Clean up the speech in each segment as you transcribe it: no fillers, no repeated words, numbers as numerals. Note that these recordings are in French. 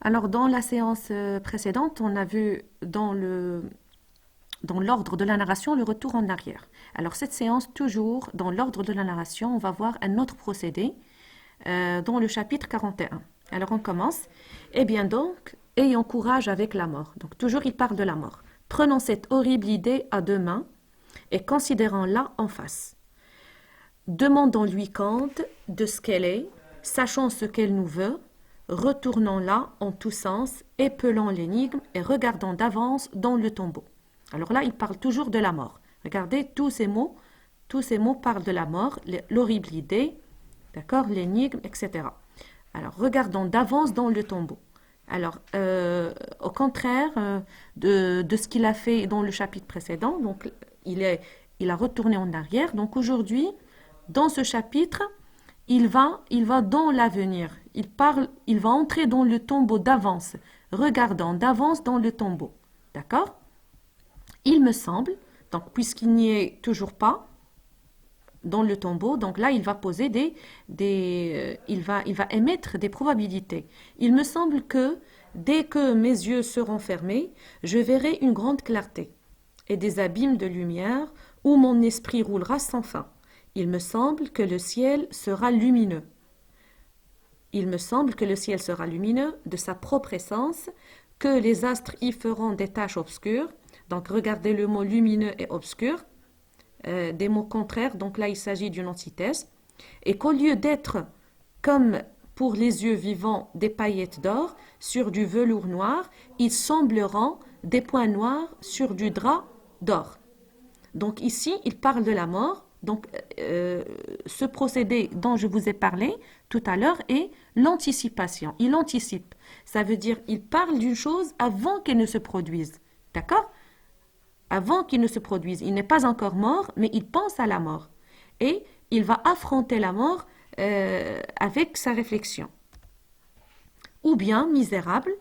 Alors, dans la séance précédente, on a vu dans l'ordre de la narration le retour en arrière. Alors, cette séance, toujours dans l'ordre de la narration, on va voir un autre procédé dans le chapitre 41. Alors, on commence. Eh bien donc, ayons courage avec la mort. Donc, toujours, il parle de la mort. Prenons cette horrible idée à deux mains et considérons-la en face. Demandons-lui compte de ce qu'elle est, sachons ce qu'elle nous veut, retournons-la en tous sens, épelons l'énigme et regardons d'avance dans le tombeau. Alors là, il parle toujours de la mort. Regardez, tous ces mots parlent de la mort, l'horrible idée, d'accord, l'énigme, etc. Alors, regardons d'avance dans le tombeau. Alors, au contraire de ce qu'il a fait dans le chapitre précédent, donc il a retourné en arrière. Donc aujourd'hui, dans ce chapitre, il va dans l'avenir. Il va entrer dans le tombeau d'avance, regardant d'avance dans le tombeau. D'accord? Il me semble, donc puisqu'il n'y est toujours pas dans le tombeau, donc là il va poser il va émettre des probabilités. Il me semble que dès que mes yeux seront fermés, je verrai une grande clarté et des abîmes de lumière où mon esprit roulera sans fin. Il me semble que le ciel sera lumineux. Il me semble que le ciel sera lumineux de sa propre essence, que les astres y feront des taches obscures. Donc regardez le mot lumineux et obscur, des mots contraires, donc là il s'agit d'une antithèse. Et qu'au lieu d'être comme pour les yeux vivants des paillettes d'or sur du velours noir, ils sembleront des points noirs sur du drap d'or. Donc ici, il parle de la mort. Donc ce procédé dont je vous ai parlé tout à l'heure est l'anticipation. Il anticipe. Ça veut dire il parle d'une chose avant qu'elle ne se produise. D'accord? Avant qu'il ne se produise. Il n'est pas encore mort, mais il pense à la mort. Et il va affronter la mort avec sa réflexion. Ou bien misérable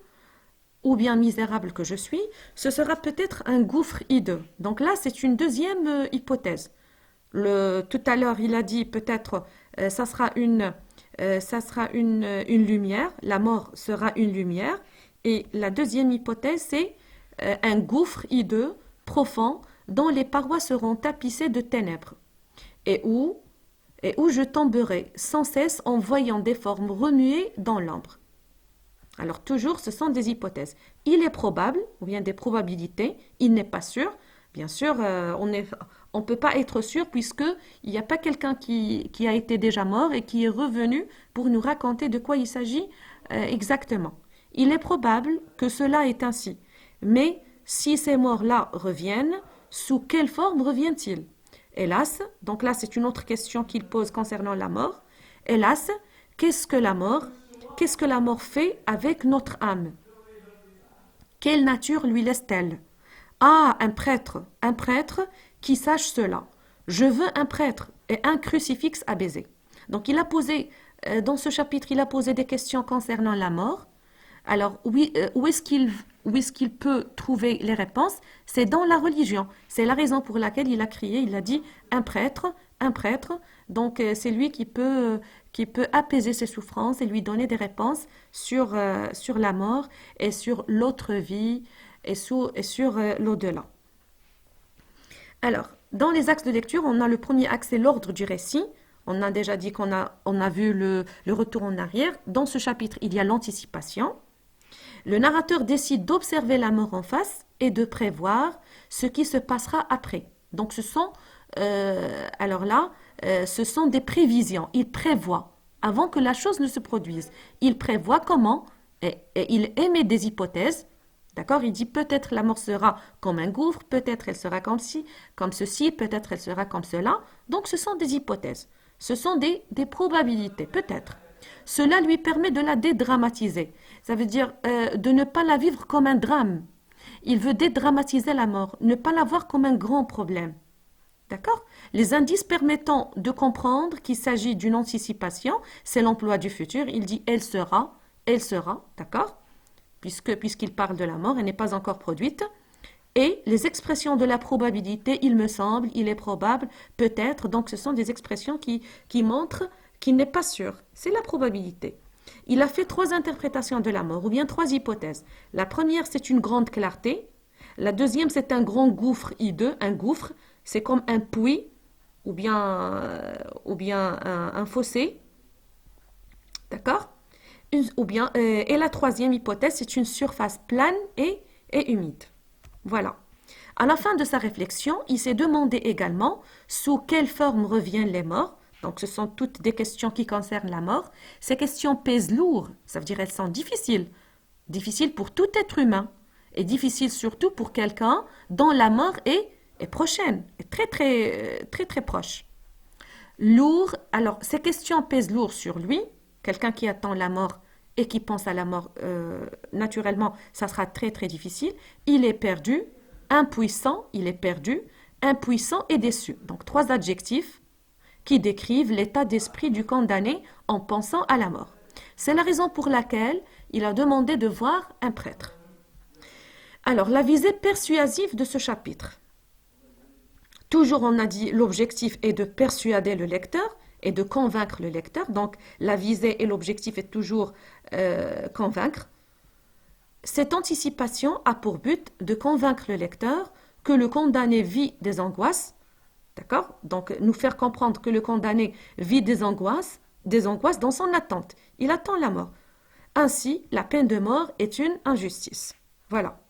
que je suis, ce sera peut-être un gouffre hideux. Donc là, c'est une deuxième hypothèse. Tout à l'heure, il a dit peut-être ça sera une lumière, la mort sera une lumière. Et la deuxième hypothèse, c'est un gouffre hideux, profond, dont les parois seront tapissées de ténèbres, et où je tomberai sans cesse en voyant des formes remuées dans l'ombre. Alors toujours, ce sont des hypothèses. Il est probable, ou bien des probabilités, il n'est pas sûr. Bien sûr, on ne peut pas être sûr puisqu'il n'y a pas quelqu'un qui a été déjà mort et qui est revenu pour nous raconter de quoi il s'agit exactement. Il est probable que cela est ainsi. Mais si ces morts-là reviennent, sous quelle forme reviennent-ils? Hélas, donc là c'est une autre question qu'il pose concernant la mort. Hélas, qu'est-ce que la mort? Qu'est-ce que la mort fait avec notre âme? Quelle nature lui laisse-t-elle? Ah, un prêtre qui sache cela. Je veux un prêtre et un crucifix à baiser. Donc il a posé, dans ce chapitre, il a posé des questions concernant la mort. Alors, oui, où est-ce qu'il peut trouver les réponses? C'est dans la religion. C'est la raison pour laquelle il a crié, il a dit un prêtre. Donc, c'est lui qui peut apaiser ses souffrances et lui donner des réponses sur la mort et sur l'autre vie et sur l'au-delà. Alors, dans les axes de lecture, on a le premier axe, c'est l'ordre du récit. On a déjà dit qu'on a vu le retour en arrière. Dans ce chapitre, il y a l'anticipation. Le narrateur décide d'observer la mort en face et de prévoir ce qui se passera après. Donc ce sont des prévisions. Il prévoit avant que la chose ne se produise. Il prévoit comment et il émet des hypothèses. D'accord? Il dit peut-être la mort sera comme un gouffre, peut-être elle sera comme ceci, peut-être elle sera comme cela. Donc ce sont des hypothèses. Ce sont des probabilités, peut-être. Cela lui permet de la dédramatiser. Ça veut dire de ne pas la vivre comme un drame. Il veut dédramatiser la mort, ne pas la voir comme un grand problème. D'accord? Les indices permettant de comprendre qu'il s'agit d'une anticipation, c'est l'emploi du futur. Il dit elle sera, d'accord? Puisqu'il parle de la mort, elle n'est pas encore produite. Et les expressions de la probabilité, il me semble, il est probable, peut-être. Donc ce sont des expressions qui montrent qu'il n'est pas sûr. C'est la probabilité. Il a fait trois interprétations de la mort, ou bien trois hypothèses. La première, c'est une grande clarté. La deuxième, c'est un grand gouffre hideux. Un gouffre, c'est comme un puits ou bien un fossé. D'accord? Et la troisième hypothèse, c'est une surface plane et humide. Voilà. À la fin de sa réflexion, il s'est demandé également sous quelle forme reviennent les morts. Donc, ce sont toutes des questions qui concernent la mort. Ces questions pèsent lourd, ça veut dire elles sont difficiles. Difficiles pour tout être humain. Et difficiles surtout pour quelqu'un dont la mort est prochaine, est très, très, très, très proche. Lourd, alors ces questions pèsent lourd sur lui. Quelqu'un qui attend la mort et qui pense à la mort, naturellement, ça sera très, très difficile. Il est perdu, impuissant, il est perdu, impuissant et déçu. Donc, trois adjectifs qui décrivent l'état d'esprit du condamné en pensant à la mort. C'est la raison pour laquelle il a demandé de voir un prêtre. Alors, la visée persuasive de ce chapitre. Toujours, on a dit, l'objectif est de persuader le lecteur et de convaincre le lecteur. Donc, la visée et l'objectif est toujours convaincre. Cette anticipation a pour but de convaincre le lecteur que le condamné vit des angoisses. D'accord? Donc, nous faire comprendre que le condamné vit des angoisses dans son attente. Il attend la mort. Ainsi, la peine de mort est une injustice. Voilà.